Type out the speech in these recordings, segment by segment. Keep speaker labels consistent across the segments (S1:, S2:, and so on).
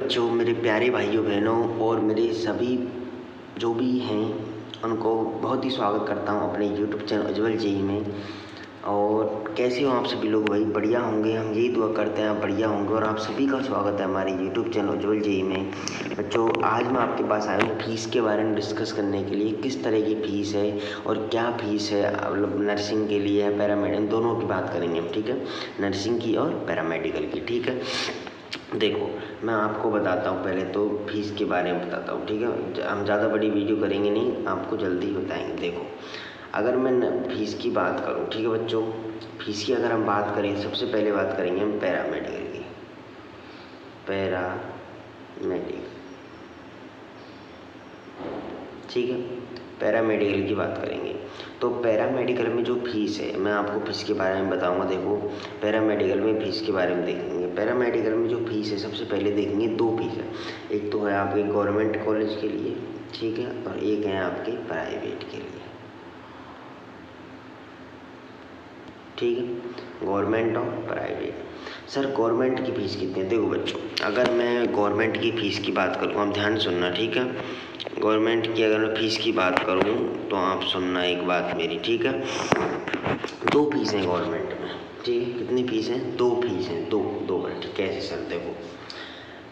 S1: बच्चों, मेरे प्यारे भाइयों बहनों और मेरे सभी जो भी हैं उनको बहुत ही स्वागत करता हूँ अपने यूट्यूब चैनल उज्ज्वल जेई में। और कैसे हो आप सभी लोग? भाई बढ़िया होंगे, हम यही दुआ करते हैं आप बढ़िया होंगे। और आप सभी का स्वागत है हमारे यूट्यूब चैनल उज्ज्वल जेई में। बच्चों, आज मैं आपके पास आया हूँ फ़ीस के बारे में डिस्कस करने के लिए। किस तरह की फ़ीस है और क्या फ़ीस है, मतलब नर्सिंग के लिए है, पैरामेडिकल, इन दोनों की बात करेंगे हम, ठीक है। नर्सिंग की और पैरामेडिकल की, ठीक है। देखो, मैं आपको बताता हूँ, पहले तो फ़ीस के बारे में बताता हूँ, ठीक है। हम ज़्यादा बड़ी वीडियो करेंगे नहीं, आपको जल्दी बताएंगे। देखो, अगर मैं फ़ीस की बात करूँ, ठीक है बच्चों, फ़ीस की अगर हम बात करें, सबसे पहले बात करेंगे हम पैरामेडिकल की। पैरामेडिकल, ठीक है, पैरामेडिकल की बात करेंगे। तो पैरामेडिकल में जो फ़ीस है, मैं आपको फ़ीस के बारे में बताऊंगा। देखो, पैरामेडिकल में फ़ीस के बारे में देखेंगे। पैरामेडिकल में जो फ़ीस है, सबसे पहले देखेंगे दो फ़ीस है। एक तो है आपके गवर्नमेंट कॉलेज के लिए, ठीक है, और एक है आपके प्राइवेट के लिए, ठीक है। गवर्नमेंट और प्राइवेट। सर गवर्नमेंट की फ़ीस कितनी है? देखो बच्चों, अगर मैं गवर्नमेंट की फ़ीस की बात करूँ, आप ध्यान सुनना, ठीक है। गवर्नमेंट की अगर मैं फ़ीस की बात करूँ तो आप सुनना एक बात मेरी, ठीक है। दो फीस हैं गवर्नमेंट में, ठीक है। कितनी फ़ीस हैं? दो फीस हैं, दो बच्चे। कैसे सर? देखो,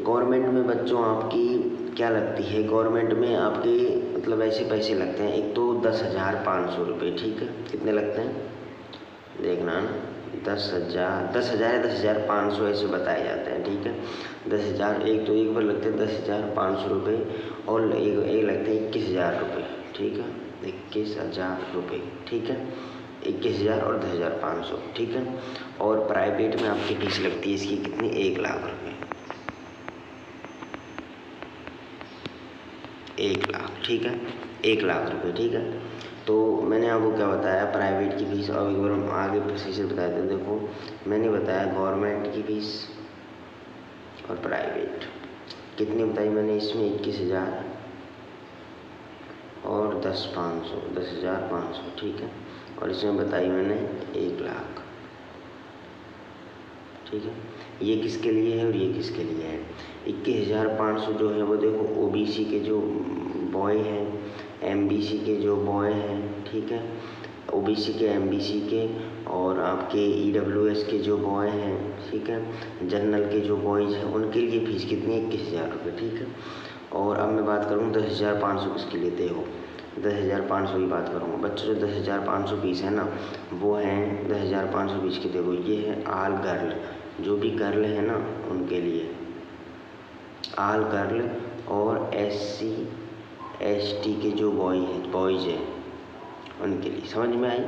S1: गवर्नमेंट में बच्चों आपकी क्या लगती है? गवर्नमेंट में आपके मतलब ऐसे पैसे लगते हैं। एक तो 10,500 रुपये, ठीक है। कितने लगते हैं देखना ना, 10,000 या 10,500 ऐसे बताए जाते हैं, ठीक है। 10,000 एक तो एक बार लगते हैं 10,500 रुपये, और एक लगते हैं 21,000 रुपये, ठीक है। 21,000 रुपये, ठीक है। 21,000 और 10,500, ठीक है। और प्राइवेट में आपकी फीस लगती है इसकी कितनी? 1,00,000 रुपये। 1,00,000, ठीक है। 1,00,000 रुपये, ठीक है। तो मैंने आपको क्या बताया प्राइवेट की फ़ीस, और एक बार हम आगे प्रोसीजर बताए थे। देखो, मैंने बताया गवर्नमेंट की फ़ीस और प्राइवेट कितनी बताई मैंने इसमें, 21,000 और 10,500, ठीक है। और इसमें बताई मैंने 1,00,000, ठीक है। ये किसके लिए है और ये किसके लिए है? 21,500 जो है वो देखो ओबीसी के जो बॉय हैं, एमबीसी के जो बॉय हैं, ठीक है, ओबीसी के, एमबीसी के, और आपके ईडब्ल्यूएस के जो बॉय हैं, ठीक है, जनरल के जो बॉयज़ हैं, उनके लिए फ़ीस कितनी है? 21,000 रुपये, ठीक है। और अब मैं बात करूँ 10,500 किसके लिए? देखो, 10,500 की बात करूँगा बच्चों। जो 10,500 फीस है ना, वो हैं 10,500 फीस की। देखो, ये है आल गर्ल, जो भी गर्ल है ना उनके लिए, आल गर्ल, और SC ST के जो बॉयज़ हैं उनके लिए। समझ में आई?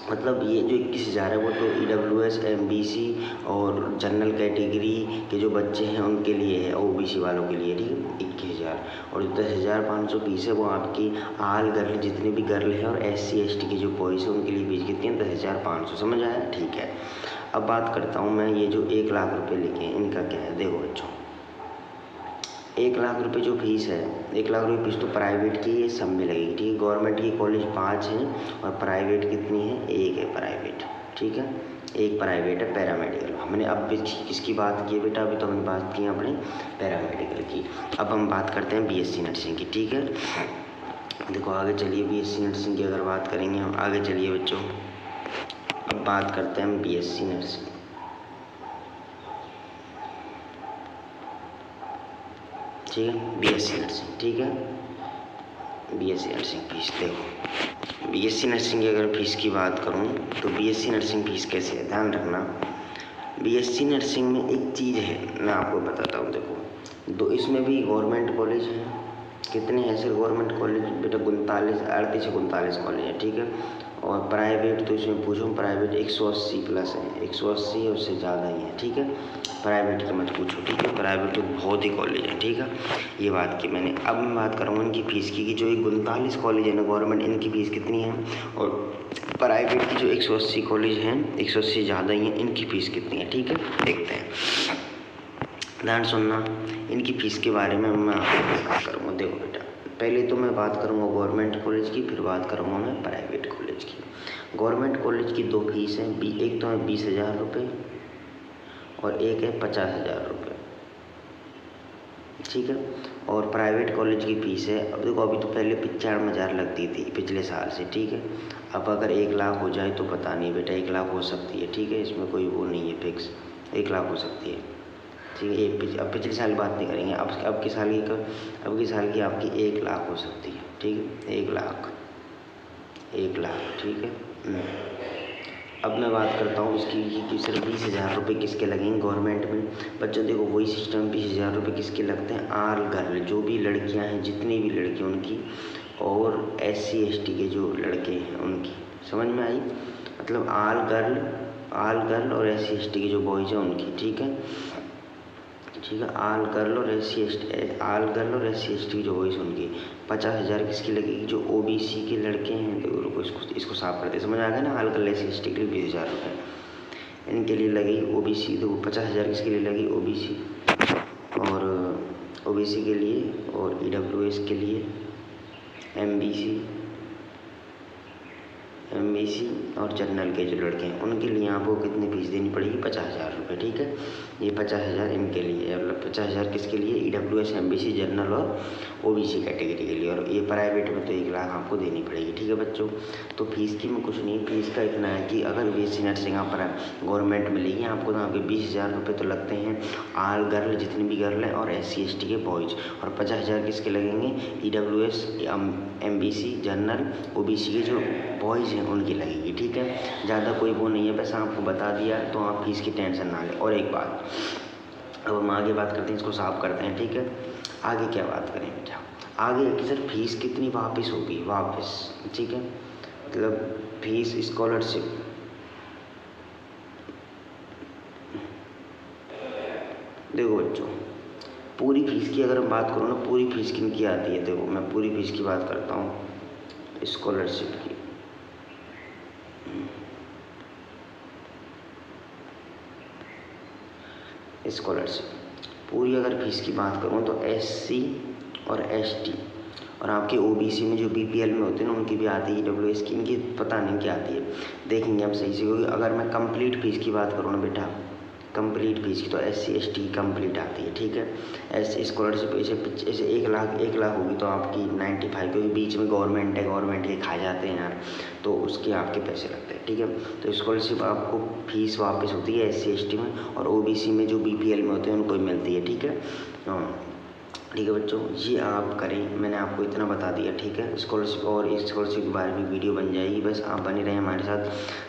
S1: मतलब ये जो 21,000 है वो तो ईडब्ल्यूएस, एमबीसी और जनरल कैटेगरी के जो बच्चे हैं उनके लिए है, ओबीसी वालों के लिए, ठीक है, 21,000। और 10,500 फीस है वो आपकी आल गर्ल, जितने भी गर्ल हैं, और SC ST के जो बॉयज़ हैं उनके लिए फीस कितनी है? 10,500। समझ आया? ठीक है। अब बात करता हूँ मैं, ये जो 1,00,000 रुपये लिखे हैं इनका क्या है? देखो बच्चों, 1,00,000 रुपये जो फीस है, 1,00,000 रुपये फीस तो प्राइवेट की ये सब में लगेगी, ठीक है। गवर्नमेंट की कॉलेज 5 हैं और प्राइवेट कितनी है? 1 है प्राइवेट, ठीक है। एक प्राइवेट है पैरामेडिकल। हमने अब किसकी बात की है बेटा? अभी तो हमने बात की है अपने पैरामेडिकल की। अब हम बात करते हैं BSc नर्सिंग की, ठीक है। देखो आगे चलिए, BSc नर्सिंग की अगर बात करेंगे हम, आगे चलिए बच्चों, अब बात करते हैं हम BSc नर्सिंग, ठीक है। BSc नर्सिंग, ठीक है। BSc नर्सिंग फीस देखो, BSc नर्सिंग की अगर फीस की बात करूँ तो BSc नर्सिंग फीस कैसे है? ध्यान रखना, BSc नर्सिंग में एक चीज़ है, मैं आपको बताता हूँ। देखो, दो इसमें भी गवर्नमेंट कॉलेज हैं। कितने हैं सर गवर्नमेंट कॉलेज? बेटा 39, 38 से 39 कॉलेज है, ठीक है। और प्राइवेट तो इसमें पूछो, प्राइवेट 180 प्लस है, 180 और उससे ज़्यादा ही है, ठीक है। प्राइवेट का मत पूछो, ठीक है, प्राइवेट तो बहुत ही कॉलेज है, ठीक है। ये बात की मैंने। अब मैं बात करूँगा इनकी फ़ीस की, कि जो ये 39 कॉलेज है ना गवर्नमेंट, इनकी फ़ीस कितनी है, और प्राइवेट की जो 180 कॉलेज हैं, 180 ज़्यादा ही हैं, इनकी फ़ीस कितनी है, ठीक है। देखते हैं, ध्यान सुनना, इनकी फ़ीस के बारे में मैं आपको बात करूँगा। देखो बेटा, पहले तो मैं बात करूँगा गवर्नमेंट कॉलेज की, फिर बात करूँगा मैं प्राइवेट कॉलेज की। गवर्नमेंट कॉलेज की दो फीस हैं, एक तो है 20,000 रुपये और एक है 50,000 रुपये, ठीक है। और प्राइवेट कॉलेज की फ़ीस है, अब देखो अभी तो पहले 95,000 लगती थी पिछले साल से, ठीक है। अब अगर 1 लाख हो जाए तो पता नहीं बेटा, 1 लाख हो सकती है, ठीक है, इसमें कोई वो नहीं है फिक्स, 1 लाख हो सकती है, ठीक है। अब पिछले साल बात नहीं करेंगे, अब की साल की आपकी 1 लाख हो सकती है, ठीक है, 1 लाख, 1 लाख, ठीक है। अब मैं बात करता हूँ इसकी कि सिर्फ 20,000 रुपये किसके लगेंगे गवर्नमेंट में। बच्चों देखो वही सिस्टम, 20,000 रुपये किसके लगते हैं, आल गर्ल, जो भी लड़कियाँ हैं, जितनी भी लड़कियाँ उनकी, और SC ST के जो लड़के हैं उनकी, समझ में आई, मतलब आल गर्ल और SC ST के जो बॉयज़ हैं उनकी, ठीक है, ठीक है। आल गर्ल और SC ST की जो बॉयज़ उनकी 50,000 किसकी लगेगी, जो OBC के लड़के हैं। तो रुको इसको साफ करते, समझ आ गया ना। आल गर्ल SC ST के लिए 20,000 रुपये इनके लिए लगेगी। OBC तो 50,000 किसके लिए लगेगी, OBC के लिए, और EWS के लिए, MBC और जनरल के जो लड़के हैं उनके लिए आपको कितनी फीस देनी पड़ेगी, 50,000 रुपये, ठीक है। ये 50,000 इनके लिए, मतलब 50,000 किसके लिए, EWS MBC जनरल और OBC कैटेगरी के लिए, और ये प्राइवेट में तो 1 लाख आपको देनी पड़ेगी, ठीक है बच्चों। तो फीस की में कुछ नहीं, फीस का इतना है कि अगर BSc नर्सिंग आप गवर्नमेंट में लेंगे आपको तो आपके 20,000 रुपये तो लगते हैं, आल गर्ल जितनी भी गर्ल हैं और SC ST के बॉयज़, और 50,000 किसके लगेंगे, EWS MBC जनरल OBC के जो बॉयज़ हैं उनकी लगेगी, ठीक है। ज़्यादा कोई वो नहीं है, बस आपको बता दिया, तो आप फीस की टेंशन ना लें। और एक बात, अब हम आगे बात करते हैं, इसको साफ करते हैं, ठीक है। आगे क्या बात करें बेटा, आगे कि सर फीस कितनी वापस होगी, ठीक है, मतलब फीस स्कॉलरशिप, देखो बच्चों पूरी फीस की अगर मैं बात करूँ ना, पूरी फीस किनकी आती है, देखो मैं पूरी फीस की बात करता हूँ, स्कॉलरशिप की। स्कॉलरशिप पूरी अगर फीस की बात करूँ तो SC और ST और आपके OBC में जो BPL में होते हैं ना उनकी भी आती है, EWS की, इनकी पता नहीं क्या आती है, देखेंगे हम सही से। क्योंकि अगर मैं कंप्लीट फीस की बात करूँ ना बेटा, कंप्लीट फीस की तो SC ST की कंप्लीट आती है, ठीक है। ऐसे स्कॉलरशिप ऐसे 1 लाख होगी तो आपकी 95, क्योंकि बीच में गवर्नमेंट के खा जाते हैं यार, तो उसके आपके पैसे लगते हैं, ठीक है। तो स्कॉलरशिप आपको फीस वापस होती है SC ST में, और OBC में जो BPL में होते हैं उनको मिलती है, ठीक है। ठीक है बच्चों, ये आप करें, मैंने आपको इतना बता दिया, ठीक है। स्कॉलरशिप और इस स्कॉलरशिप के बारे में वीडियो बन जाएगी, बस आप बने रहें हमारे साथ,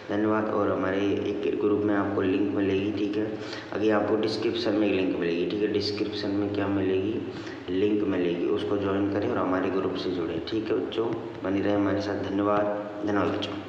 S1: धन्यवाद। और हमारे एक ग्रुप में आपको लिंक मिलेगी, ठीक है। अगर आपको डिस्क्रिप्शन में लिंक मिलेगी, ठीक है, डिस्क्रिप्शन में क्या मिलेगी, लिंक मिलेगी, उसको ज्वाइन करें और हमारे ग्रुप से जुड़ें, ठीक है बच्चों, बने रहें हमारे साथ, धन्यवाद बच्चों।